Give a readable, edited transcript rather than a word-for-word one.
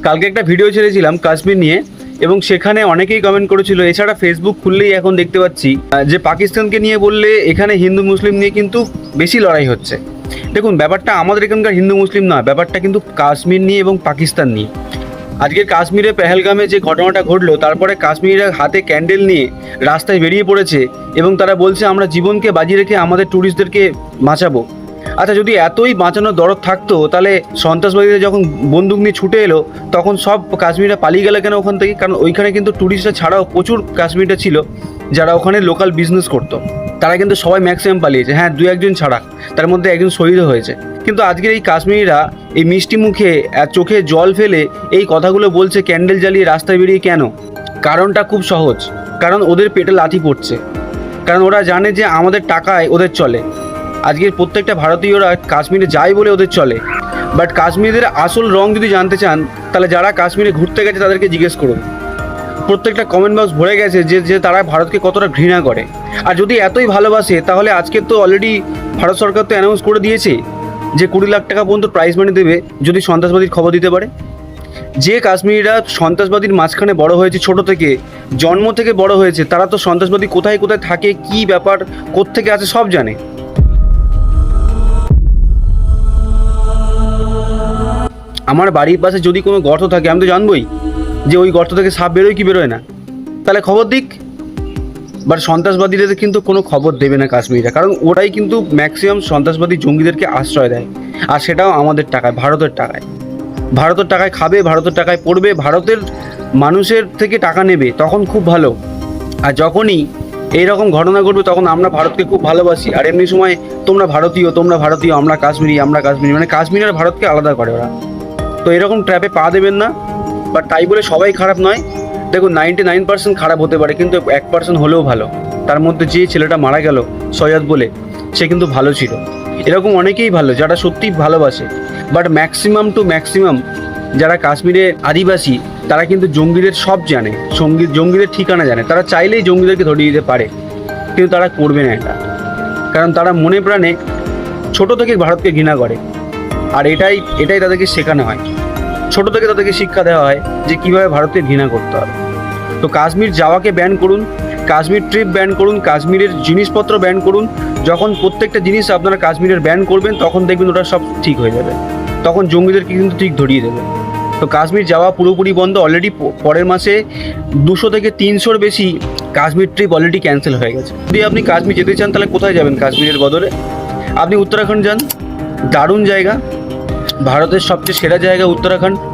কালকে একটা ভিডিও ছেড়েছিলাম কাশ্মীর নিয়ে, এবং সেখানে অনেকেই কমেন্ট করেছিল। এছাড়া ফেসবুক খুললেই এখন দেখতে পাচ্ছি যে পাকিস্তানকে নিয়ে বললে এখানে হিন্দু মুসলিম নিয়ে কিন্তু বেশি লড়াই হচ্ছে। দেখুন, ব্যাপারটা আমাদের এখানকার হিন্দু মুসলিম নয়, ব্যাপারটা কিন্তু কাশ্মীর নিয়ে এবং পাকিস্তান নিয়ে। আজকের কাশ্মীরে পেহেলগামে যে ঘটনাটা ঘটলো, তারপরে কাশ্মীরিরা হাতে ক্যান্ডেল নিয়ে রাস্তায় বেরিয়ে পড়েছে এবং তারা বলছে আমরা জীবনকে বাজি রেখে আমাদের ট্যুরিস্টদেরকে বাঁচাবো। আচ্ছা, যদি এতই বাঁচানোর দরদ থাকতো তাহলে সন্ত্রাসবাদীরা যখন বন্দুক নিয়ে ছুটে এলো তখন সব কাশ্মীরিরা পালিয়ে গেলে কেন ওখান থেকে? কারণ ওইখানে কিন্তু ট্যুরিস্টরা ছাড়াও প্রচুর কাশ্মীরিরা ছিল যারা ওখানে লোকাল বিজনেস করতো। তারা কিন্তু সবাই ম্যাক্সিমাম পালিয়েছে, হ্যাঁ, দু একজন ছাড়া, তার মধ্যে একজন শহীদও হয়েছে। কিন্তু আজকের এই কাশ্মীরিরা এই মিষ্টি মুখে চোখে জল ফেলে এই কথাগুলো বলছে ক্যান্ডেল জ্বালিয়ে রাস্তায় বেরিয়ে কেন? কারণটা খুব সহজ, কারণ ওদের পেটে লাথি পড়ছে, কারণ ওরা জানে যে আমাদের টাকায় ওদের চলে। আজকের প্রত্যেকটা ভারতীয়রা কাশ্মীরে যায় বলে ওদের চলে। বাট কাশ্মীরদের আসল রং যদি জানতে চান তাহলে যারা কাশ্মীরে ঘুরতে গেছে তাদেরকে জিজ্ঞেস করুন। প্রত্যেকটা কমেন্ট বক্স ভরে গেছে যে তারা ভারতকে কতটা ঘৃণা করে। আর যদি এতই ভালোবাসে তাহলে আজকে তো অলরেডি ভারত সরকার তো অ্যানাউন্স করে দিয়েছে যে 20 লাখ টাকা পর্যন্ত প্রাইজ মানি দেবে যদি সন্ত্রাসবাদীর খবর দিতে পারে। যে কাশ্মীরিরা সন্ত্রাসবাদীর মাঝখানে বড় হয়েছে, ছোট থেকে জন্ম থেকে বড় হয়েছে, তারা তো সন্ত্রাসবাদী কোথায় কোথায় থাকে, কী ব্যাপার, কোত্থেকে আছে সব জানে। আমার বাড়ির পাশে যদি কোনো গর্ত থাকে আমি তো জানবই যে ওই গর্ত থেকে সাপ বেরোয় কি বেরোয় না, তাহলে খবর দিক। বাট সন্ত্রাসবাদীদের কিন্তু কোনো খবর দেবে না কাশ্মীরিরা, কারণ ওরাই কিন্তু ম্যাক্সিমাম সন্ত্রাসবাদী জঙ্গিদেরকে আশ্রয় দেয়, আর সেটাও আমাদের টাকায়, ভারতের টাকায়। ভারতের টাকায় খাবে, ভারতের টাকায় পড়বে, ভারতের মানুষের থেকে টাকা নেবে, তখন খুব ভালো। আর যখনই এইরকম ঘটনা ঘটবে তখন আমরা ভারতকে খুব ভালোবাসি, আর এমনি সময় তোমরা ভারতীয়, তোমরা ভারতীয়, আমরা কাশ্মীরি, আমরা কাশ্মীরি, মানে কাশ্মীর আর ভারতকে আলাদা করে ওরা। তো এরকম ট্র্যাপে পা দেবেন না। বাট তাই বলে সবাই খারাপ নয়। দেখুন, 99% খারাপ হতে পারে, কিন্তু 1% হলেও ভালো। তার মধ্যে যে ছেলেটা মারা গেল সৈয়দ বলে, সে কিন্তু ভালো ছিল। এরকম অনেকেই ভালো যারা সত্যিই ভালোবাসে। বাট ম্যাক্সিমাম যারা কাশ্মীরে আদিবাসী তারা কিন্তু জঙ্গিদের সব জানে, জঙ্গিদের ঠিকানা জানে। তারা চাইলেই জঙ্গিদেরকে ধরিয়ে দিতে পারে, কিন্তু তারা করবে না এটা, কারণ তারা মনে প্রাণে ছোট থেকে ভারতকে ঘৃণা করে। আর এটাই তাদেরকে শেখানো হয়, ছোট থেকে তাদেরকে শিক্ষা দেওয়া হয় যে কীভাবে ভারতকে ঘৃণা করতে হবে। তো কাশ্মীর যাওয়াকে ব্যান করুন, কাশ্মীর ট্রিপ ব্যান করুন, কাশ্মীরের জিনিসপত্র ব্যান করুন। যখন প্রত্যেকটা জিনিস আপনারা কাশ্মীরের ব্যান করবেন তখন দেখবেন ওটা সব ঠিক হয়ে যাবে, তখন জঙ্গিদেরকে কিন্তু ঠিক ধরিয়ে দেবে। তো কাশ্মীর যাওয়া পুরোপুরি বন্ধ। অলরেডি পরের মাসে 200 থেকে 300-র বেশি কাশ্মীর ট্রিপ অলরেডি ক্যান্সেল হয়ে গেছে। যদি আপনি কাশ্মীর যেতে চান তাহলে কোথায় যাবেন? কাশ্মীরের বদলে আপনি উত্তরাখণ্ড যান, দারুণ জায়গা, ভারতের সবচেয়ে সেরা জায়গা উত্তরাখণ্ড।